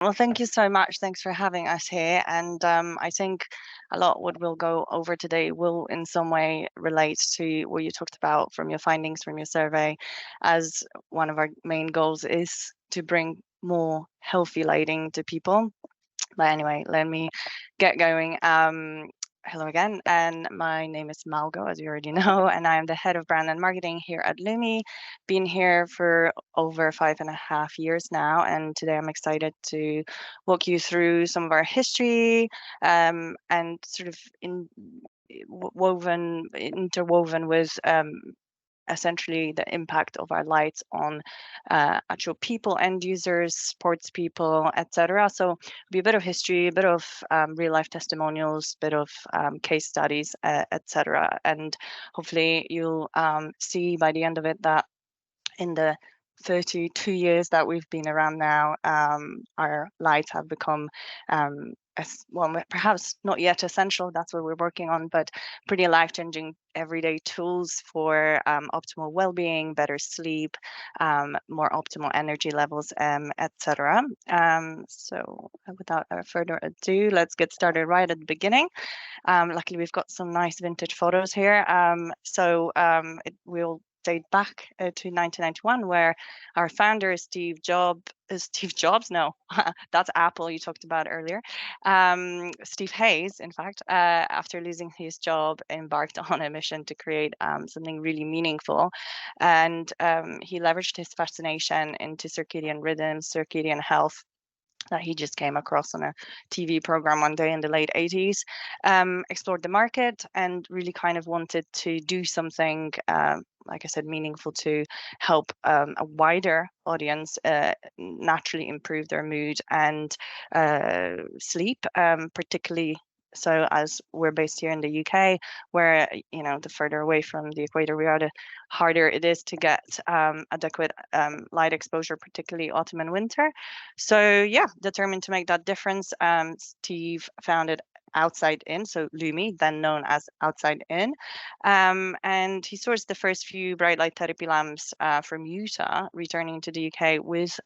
Well, thank you so much. Thanks for having us here. And I think a lot what we'll go over today will in some way relate to what you talked about from your findings from your survey, as one of our main goals is to bring more healthy lighting to people. But anyway, let me get going. Hello again, and my name is Malgo, as you already know, and I am the head of brand and marketing here at Lumie. Been here for over 5.5 years now, and today I'm excited to walk you through some of our history and sort of interwoven with essentially the impact of our lights on actual people, end users, sports people, etc. So be a bit of history, a bit of real life testimonials, a bit of case studies, etc. And hopefully you'll see by the end of it that in the 32 years that we've been around now, our lights have become well, perhaps not yet essential. That's what we're working on, but pretty life-changing everyday tools for optimal well-being, better sleep, more optimal energy levels, etc. So without further ado, let's get started right at the beginning. Luckily, we've got some nice vintage photos here. It will date back to 1991, where our founder, Steve Jobs, no, that's Apple you talked about earlier. Steve Hayes, in fact, after losing his job, embarked on a mission to create something really meaningful. And he leveraged his fascination into circadian rhythms, circadian health, that he just came across on a TV program one day in the late 80s, explored the market and really kind of wanted to do something, like I said, meaningful to help a wider audience naturally improve their mood and sleep, particularly so as we're based here in the UK, where, the further away from the equator we are, the harder it is to get adequate light exposure, particularly autumn and winter. So yeah, determined to make that difference, Steve founded Outside In, so Lumie, then known as Outside In. And he sourced the first few bright light therapy lamps from Utah, returning to the UK with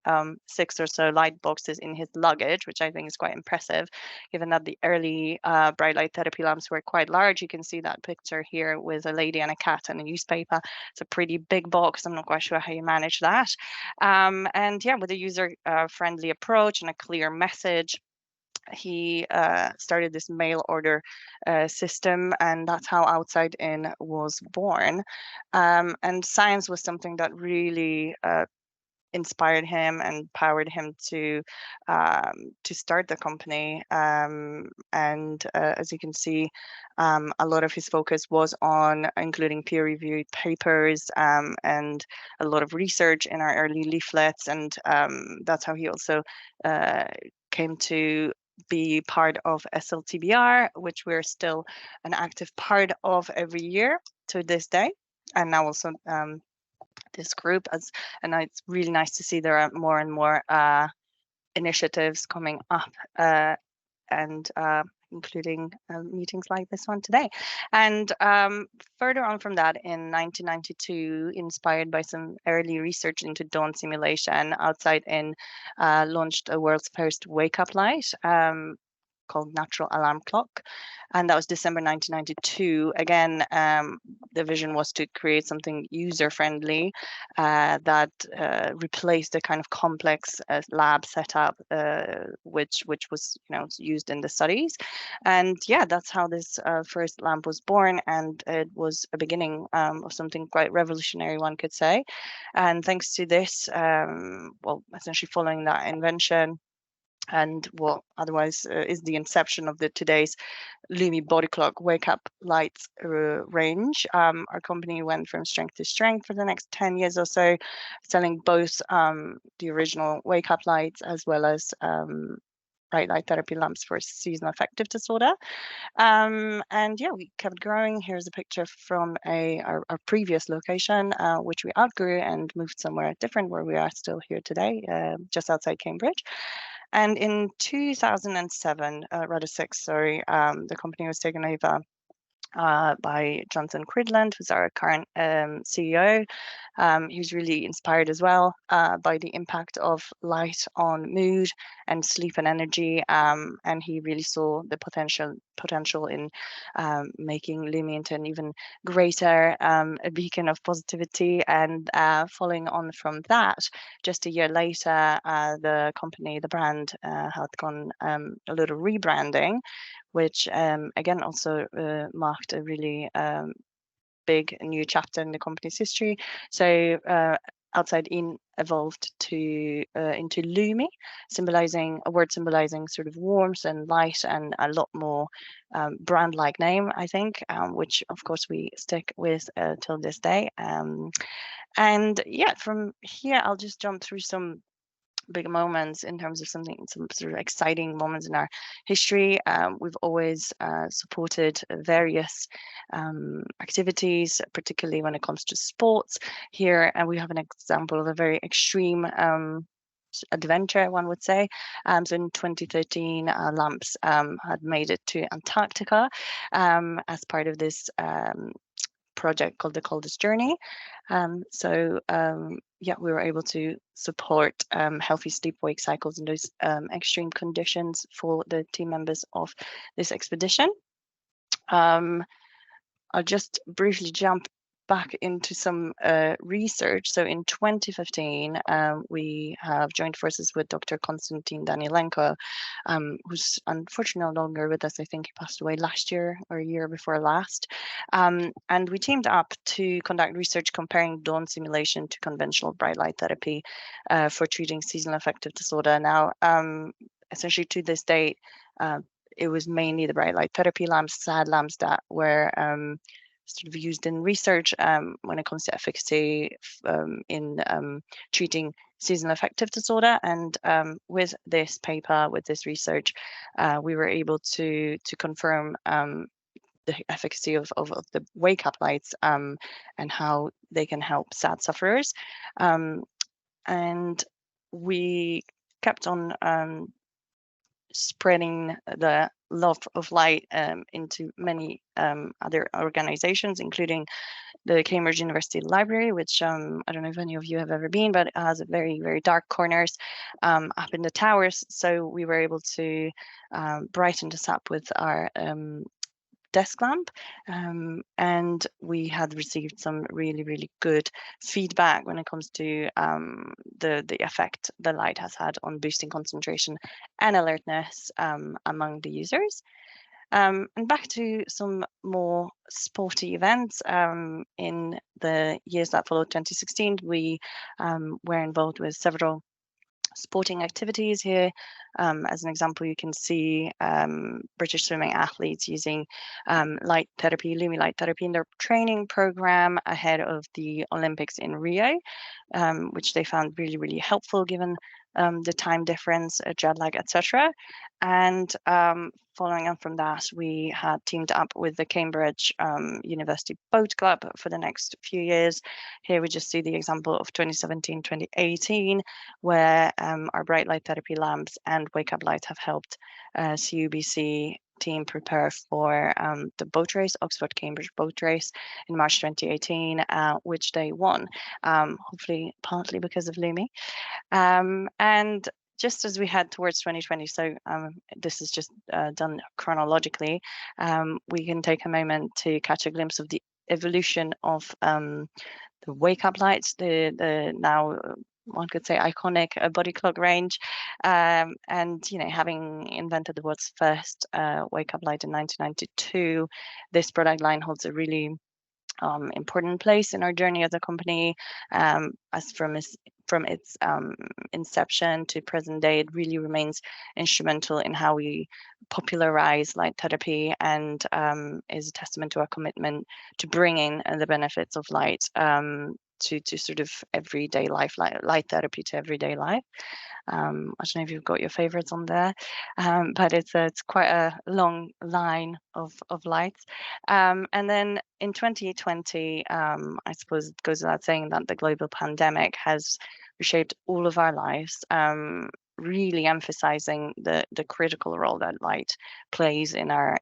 6 or so light boxes in his luggage, which I think is quite impressive, given that the early bright light therapy lamps were quite large. You can see that picture here with a lady and a cat and a newspaper. It's a pretty big box. I'm not quite sure how you manage that. And yeah, with a user-friendly approach and a clear message, he started this mail order system, and that's how Outside In was born. And science was something that really inspired him and powered him to start the company. And as you can see, a lot of his focus was on including peer-reviewed papers and a lot of research in our early leaflets. And that's how he also came to be part of SLTBR, which we're still an active part of every year to this day. And now also this group, and it's really nice to see there are more and more initiatives coming up, and including meetings like this one today. And further on from that, in 1992, inspired by some early research into dawn simulation, Outside In launched a world's first wake-up light, called Natural Alarm Clock. And that was December 1992. Again, the vision was to create something user-friendly that replaced the kind of complex lab setup which was used in the studies. And yeah, that's how this first lamp was born, and it was a beginning of something quite revolutionary, one could say. And thanks to this, essentially following that invention, and what otherwise is the inception of the today's Lumie body clock wake up lights range. Our company went from strength to strength for the next 10 years or so, selling both the original wake up lights as well as bright light therapy lamps for seasonal affective disorder. And yeah, we kept growing. Here's a picture from our previous location, which we outgrew and moved somewhere different, where we are still here today, just outside Cambridge. And in 2007, rather six, sorry, the company was taken over by Jonathan Cridland, who's our current CEO. He was really inspired as well by the impact of light on mood and sleep and energy, and he really saw the potential in making Lumie into an even greater a beacon of positivity. And following on from that, just a year later, the brand had gone a little rebranding, which again also marked a really big new chapter in the company's history. So Outside In evolved to into Lumie, symbolizing a word symbolizing sort of warmth and light, and a lot more brand-like name, I think, which of course we stick with till this day. And yeah, from here I'll just jump through some big moments in terms of some sort of exciting moments in our history. We've always supported various activities, particularly when it comes to sports here. And we have an example of a very extreme adventure, one would say. So in 2013, Lamps had made it to Antarctica as part of this project called the Coldest Journey. Yeah, we were able to support healthy sleep-wake cycles in those extreme conditions for the team members of this expedition. I'll just briefly jump back into some research. So in 2015, we have joined forces with Dr. Konstantin Danielenko, who's unfortunately no longer with us. I think he passed away last year or a year before last. And we teamed up to conduct research comparing dawn simulation to conventional bright light therapy for treating seasonal affective disorder. Now, essentially to this date, it was mainly the bright light therapy lamps, SAD lamps, that were sort of used in research when it comes to efficacy in treating seasonal affective disorder. And with this paper, with this research, we were able to confirm the efficacy of the wake up lights and how they can help SAD sufferers. And we kept on spreading the love of light into many other organizations, including the Cambridge University Library, which I don't know if any of you have ever been, but it has a very, very dark corners up in the towers. So we were able to brighten this up with our desk lamp, and we had received some really, really good feedback when it comes to the effect the light has had on boosting concentration and alertness among the users. And back to some more sporty events. In the years that followed 2016, we were involved with several sporting activities here. As an example, you can see British swimming athletes using light therapy, Lumie light therapy in their training program ahead of the Olympics in Rio, which they found really, really helpful given the time difference, jet lag, etc. And following on from that, we had teamed up with the Cambridge University Boat Club for the next few years. Here we just see the example of 2017, 2018, where our bright light therapy lamps and wake up lights have helped CUBC team prepare for the boat race, Oxford Cambridge boat race in March 2018, which they won, hopefully partly because of Lumie. And just as we head towards 2020, so this is just done chronologically, we can take a moment to catch a glimpse of the evolution of the wake up lights, the now one could say iconic body clock range, and having invented the world's first wake up light in 1992, this product line holds a really important place in our journey as a company. As from its inception to present day, it really remains instrumental in how we popularize light therapy, and is a testament to our commitment to bringing the benefits of light to sort of everyday life, light therapy to everyday life. I don't know if you've got your favorites on there, but it's quite a long line of lights. And then in 2020, I suppose it goes without saying that the global pandemic has reshaped all of our lives. really emphasizing the critical role that light plays in our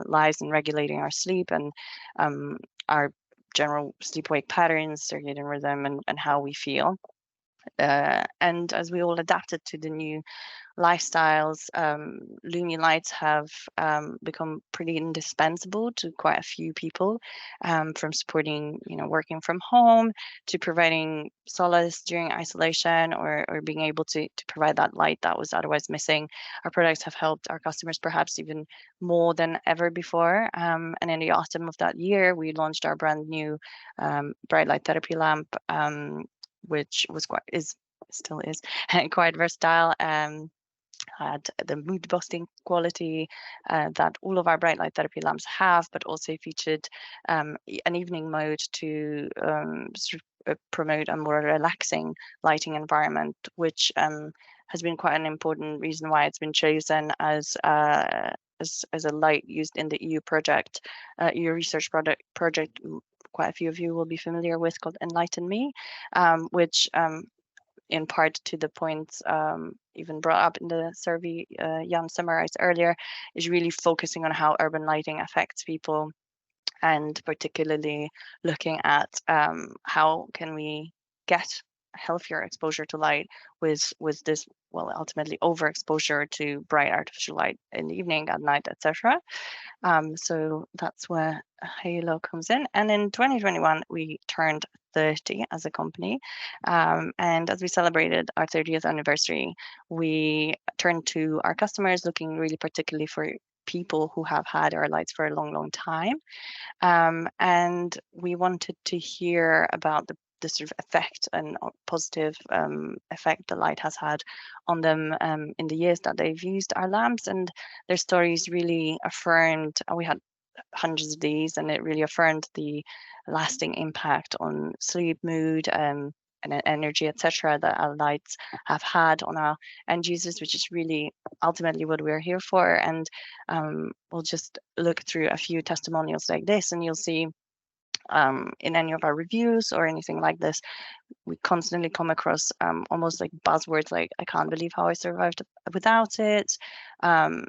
lives, and regulating our sleep and our general sleep-wake patterns, circadian rhythm, and how we feel. And as we all adapted to the new lifestyles, Lumie lights have become pretty indispensable to quite a few people, from supporting, working from home, to providing solace during isolation, or being able to provide that light that was otherwise missing. Our products have helped our customers perhaps even more than ever before. And in the autumn of that year, we launched our brand new bright light therapy lamp, which was still is quite versatile. Had the mood boosting quality that all of our bright light therapy lamps have, but also featured an evening mode to promote a more relaxing lighting environment, which has been quite an important reason why it's been chosen as a light used in the EU research project. Quite a few of you will be familiar with, called Enlighten Me, which in part to the points even brought up in the survey Jan summarized earlier, is really focusing on how urban lighting affects people, and particularly looking at how can we get healthier exposure to light with this, well, ultimately overexposure to bright artificial light in the evening, at night, etc. So that's where Halo comes in. And in 2021, we turned 30 as a company. And as we celebrated our 30th anniversary, we turned to our customers, looking really particularly for people who have had our lights for a long, long time. And we wanted to hear about the sort of effect and positive effect the light has had on them in the years that they've used our lamps. And their stories really affirmed, we had hundreds of these, and it really affirmed the lasting impact on sleep, mood, and energy, etc., that our lights have had on our end users, which is really ultimately what we're here for. And we'll just look through a few testimonials like this, and you'll see in any of our reviews or anything like this, we constantly come across almost like buzzwords like, I can't believe how I survived without it.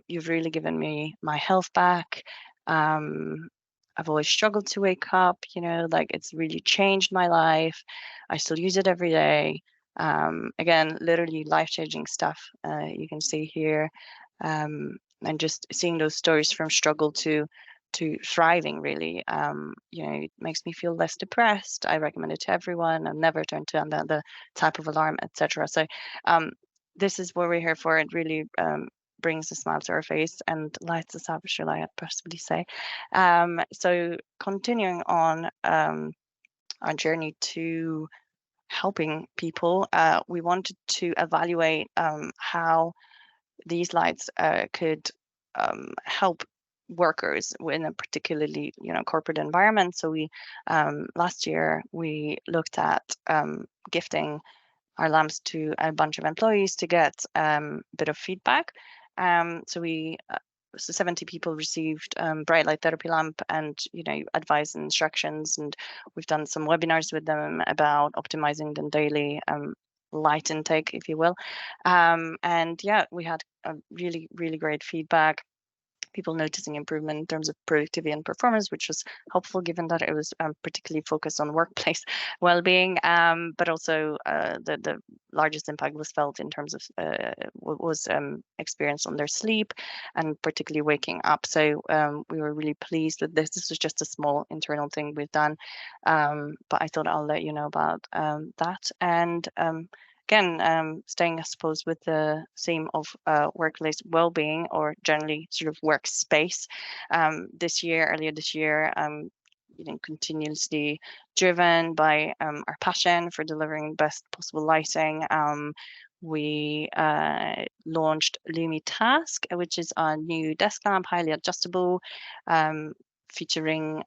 You've really given me my health back. I've always struggled to wake up, like it's really changed my life. I still use it every day. Again, literally life-changing stuff you can see here. And just seeing those stories from struggle to thriving, really, it makes me feel less depressed. I recommend it to everyone. I've never turned to the type of alarm, etc. So this is what we're here for. It really brings a smile to our face and lights us up, shall I possibly say. So continuing on our journey to helping people, we wanted to evaluate how these lights could help workers in a particularly corporate environment. So we last year we looked at gifting our lamps to a bunch of employees to get a bit of feedback. So 70 people received bright light therapy lamp and advice and instructions, and we've done some webinars with them about optimizing the daily light intake, if you will. And yeah, we had a really, really great feedback. People noticing improvement in terms of productivity and performance, which was helpful given that it was particularly focused on workplace well-being. But also the largest impact was felt in terms of what was experienced on their sleep, and particularly waking up. So we were really pleased with this. This was just a small internal thing we've done, but I thought I'll let you know about that. And again, staying, I suppose, with the theme of workplace well-being, or generally sort of workspace. Earlier this year, continuously driven by our passion for delivering best possible lighting, we launched Lumie Task, which is our new desk lamp, highly adjustable, featuring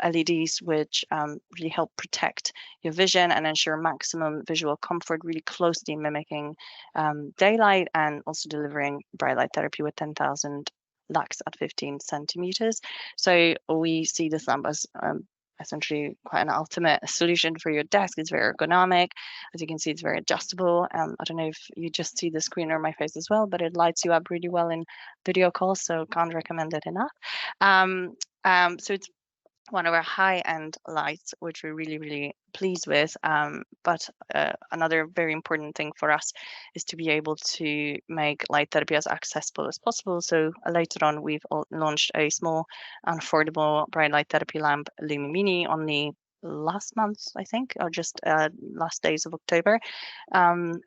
LEDs, which really help protect your vision and ensure maximum visual comfort, really closely mimicking daylight, and also delivering bright light therapy with 10,000 lux at 15 centimeters. So we see this lamp as essentially quite an ultimate solution for your desk. It's very ergonomic. As you can see, it's very adjustable. I don't know if you just see the screen or my face as well, but it lights you up really well in video calls, so can't recommend it enough. So it's one of our high-end lights, which we're really, really pleased with. But another very important thing for us is to be able to make light therapy as accessible as possible. So later on, we've launched a small and affordable bright light therapy lamp, Lumie Mini, only last month, I think, or just last days of October.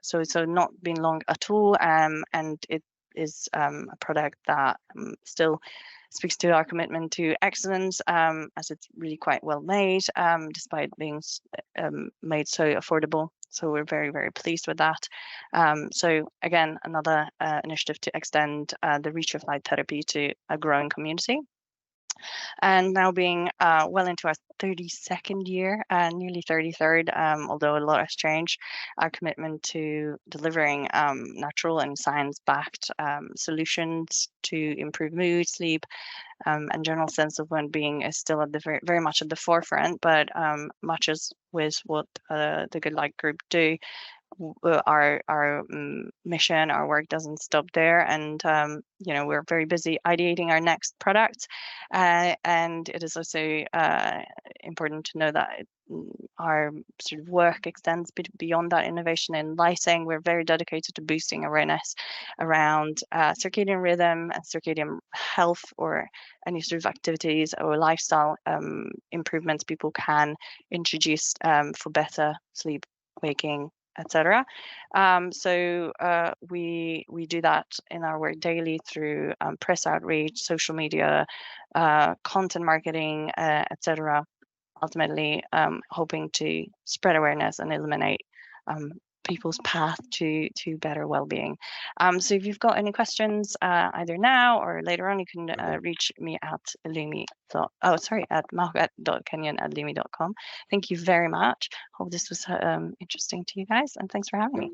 So not been long at all, and it is a product that still speaks to our commitment to excellence, as it's really quite well made, despite being made so affordable. So we're very, very pleased with that. So again, another initiative to extend the reach of light therapy to a growing community. And now being well into our 32nd year, nearly 33rd, although a lot has changed, our commitment to delivering natural and science-backed solutions to improve mood, sleep, and general sense of well-being is still at the very much at the forefront. But much as with what the Good Light Group do, our mission, our work doesn't stop there, and we're very busy ideating our next product, and it is also important to know that our sort of work extends beyond that innovation in lighting. We're very dedicated to boosting awareness around circadian rhythm and circadian health, or any sort of activities or lifestyle improvements people can introduce for better sleep, waking, etc. So we do that in our work daily through press outreach, social media, content marketing, etc. Ultimately, hoping to spread awareness and illuminate people's path to better well-being. So if you've got any questions, either now or later on, you can reach me at at malgo.kenyon@lumie.com. Thank you very much. Hope this was interesting to you guys, and thanks for having me.